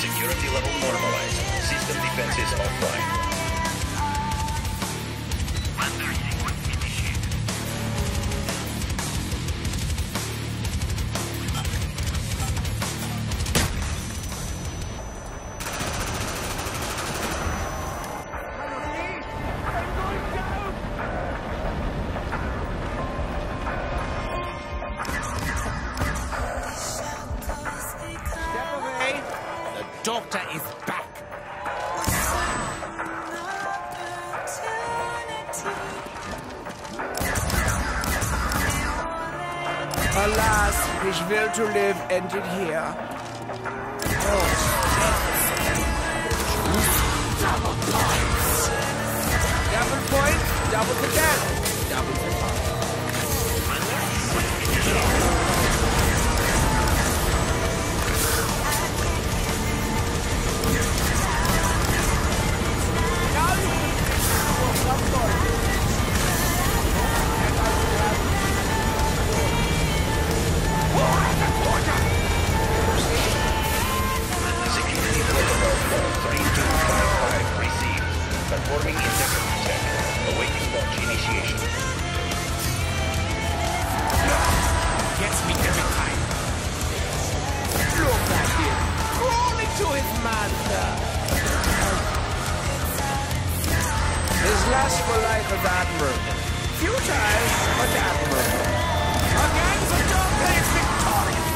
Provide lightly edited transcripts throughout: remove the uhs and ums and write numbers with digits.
Security level normalized. System defenses offline. Doctor is back. Alas, his will to live ended here. Double points. Double points, double the death. Double the points. Security protocol 3255 received. Performing integrity check. Awaiting launch initiation. Gets me every time. Look at him, crawling to his master. His lust for life is admirable. Futile, but admirable. Again, the Doctor is victorious.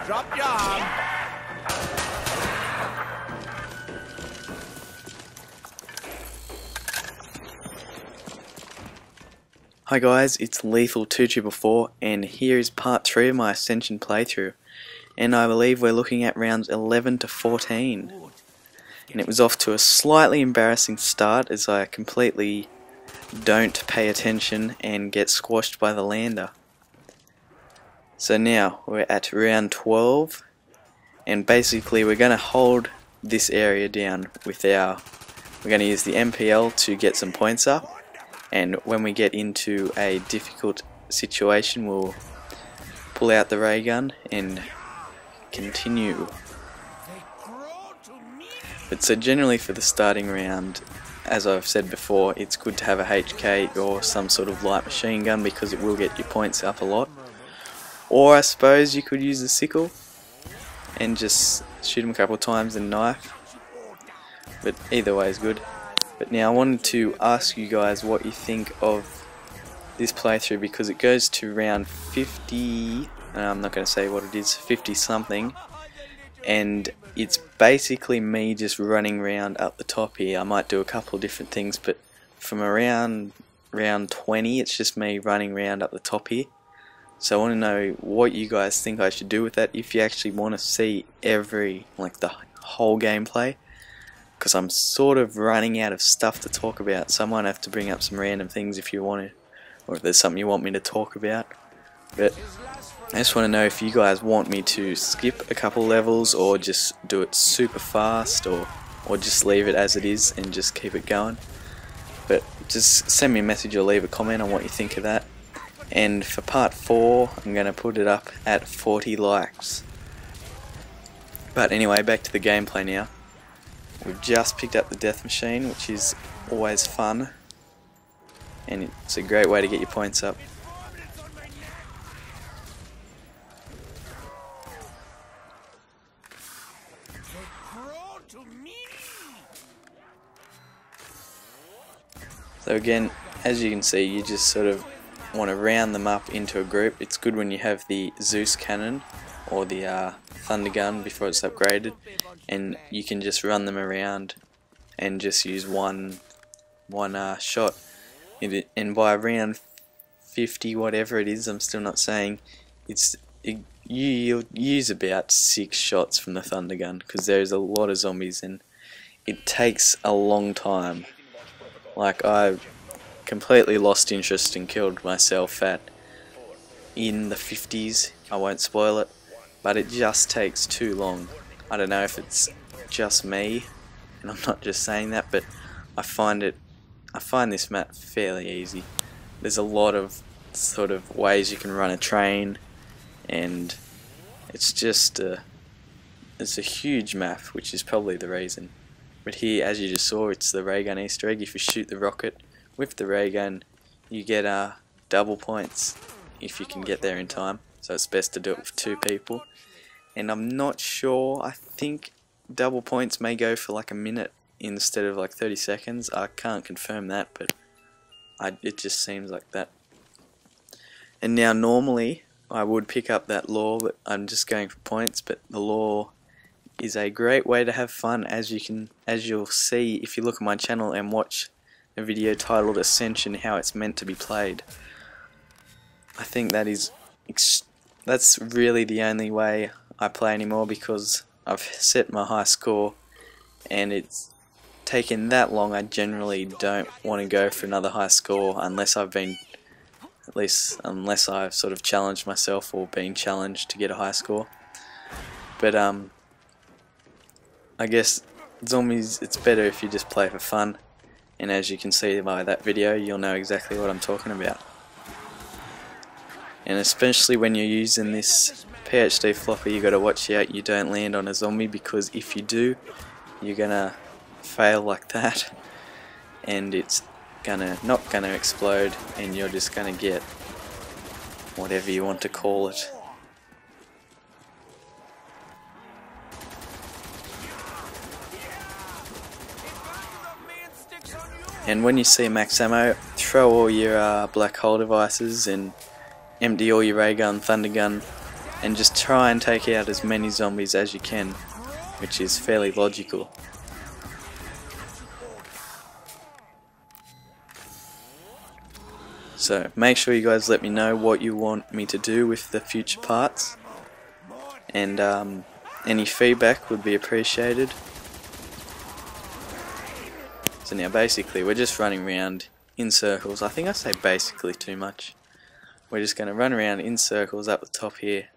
Drop your arm. Hi guys, it's Lethal2244 and here is part 3 of my Ascension playthrough, and I believe we're looking at rounds 11 to 14, and it was off to a slightly embarrassing start as I completely don't pay attention and get squashed by the lander. So now we're at round 12, and basically we're going to hold this area down with we're going to use the MPL to get some points up, and when we get into a difficult situation we'll pull out the ray gun and continue. But so generally for the starting round, as I've said before, it's good to have a HK or some sort of light machine gun because it will get your points up a lot. Or I suppose you could use the sickle and just shoot him a couple of times and knife, but either way is good. But now I wanted to ask you guys what you think of this playthrough, because it goes to round 50, and I'm not going to say what it is, 50 something, and it's basically me just running around up the top here. I might do a couple of different things, but from around round 20 it's just me running around up the top here. So I want to know what you guys think I should do with that, if you actually want to see the whole gameplay, because I'm sort of running out of stuff to talk about, so I might have to bring up some random things if you want to, or if there's something you want me to talk about. But I just want to know if you guys want me to skip a couple levels, or just do it super fast, or just leave it as it is and just keep it going. But just send me a message or leave a comment on what you think of that. And for part 4 I'm going to put it up at 40 likes. But anyway, back to the gameplay now. We've just picked up the death machine, which is always fun, and it's a great way to get your points up. So again, as you can see, you just sort of want to round them up into a group. It's good when you have the Zeus cannon or the thunder gun before it's upgraded, and you can just run them around and just use one shot. And by round 50, whatever it is, I'm still not saying, you'll use about 6 shots from the thunder gun, because there's a lot of zombies and it takes a long time Like, I completely lost interest and killed myself in the 50s. I won't spoil it, but it just takes too long. I don't know if it's just me, and I'm not just saying that, but I find this map fairly easy. There's a lot of sort of ways you can run a train, and it's just it's a huge map, which is probably the reason. But here, as you just saw, it's the ray gun Easter egg. If you shoot the rocket with the ray gun, you get double points if you can get there in time. So it's best to do it with 2 people. And I'm not sure, I think double points may go for like a minute instead of like 30 seconds. I can't confirm that, but it just seems like that. And now normally I would pick up that law, but I'm just going for points. But the law is a great way to have fun, as you'll see if you look at my channel and watch a video titled Ascension, how it's meant to be played. I think that's really the only way I play anymore, because I've set my high score and it's taken that long. I generally don't want to go for another high score unless I've sort of challenged myself or been challenged to get a high score. But I guess zombies, it's better if you just play for fun, and as you can see by that video, you'll know exactly what I'm talking about. And especially when you're using this PhD flopper, you got to watch out you don't land on a zombie, because if you do, you're gonna fail like that, and it's not gonna explode, and you're just gonna get whatever you want to call it. And when you see max ammo, throw all your black hole devices and empty all your ray gun, thunder gun, and just try and take out as many zombies as you can, which is fairly logical. So make sure you guys let me know what you want me to do with the future parts, and any feedback would be appreciated. So now basically we're just running around in circles. I think I say basically too much. We're just going to run around in circles up the top here,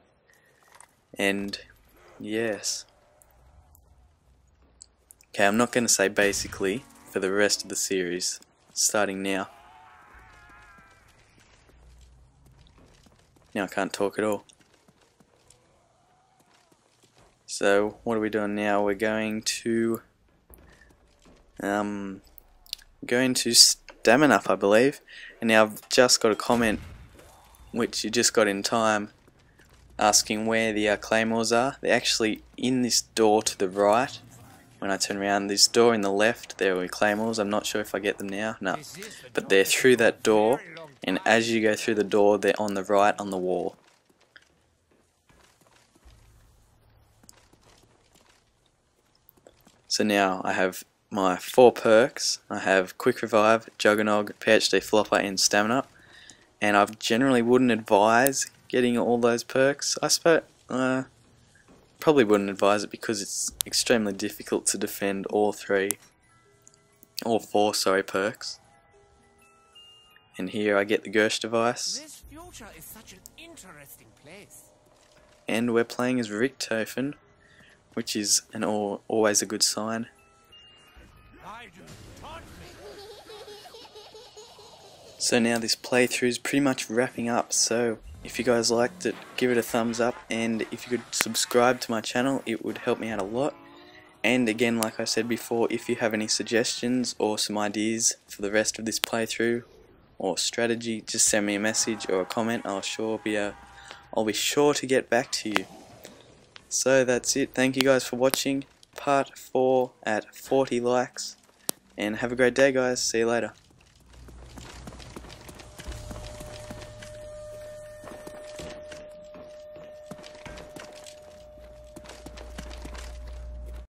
and yes. Okay, I'm not going to say basically for the rest of the series, starting now. Now I can't talk at all. So what are we doing now? We're going to stamina up, I believe. And now I've just got a comment, which you just got in time, asking where the claymores are. They're actually in this door to the right. When I turn around, this door in the left, there were claymores. I'm not sure if I get them now. No, but they're through that door, and as you go through the door, they're on the right on the wall. So now I have my 4 perks. I have Quick Revive, Juggernog, PhD Flopper, and Stamina. And I generally wouldn't advise getting all those perks. I suppose probably wouldn't advise it, because it's extremely difficult to defend all 4 perks. And here I get the Gersh device. This future is such an interesting place. And we're playing as Richtofen, which is always a good sign. So now this playthrough is pretty much wrapping up, so if you guys liked it, give it a thumbs up, and if you could subscribe to my channel, it would help me out a lot. And again, like I said before, if you have any suggestions or some ideas for the rest of this playthrough or strategy, just send me a message or a comment. I'll be sure to get back to you. So that's it. Thank you guys for watching part 4 at 40 likes, and have a great day, guys. See you later.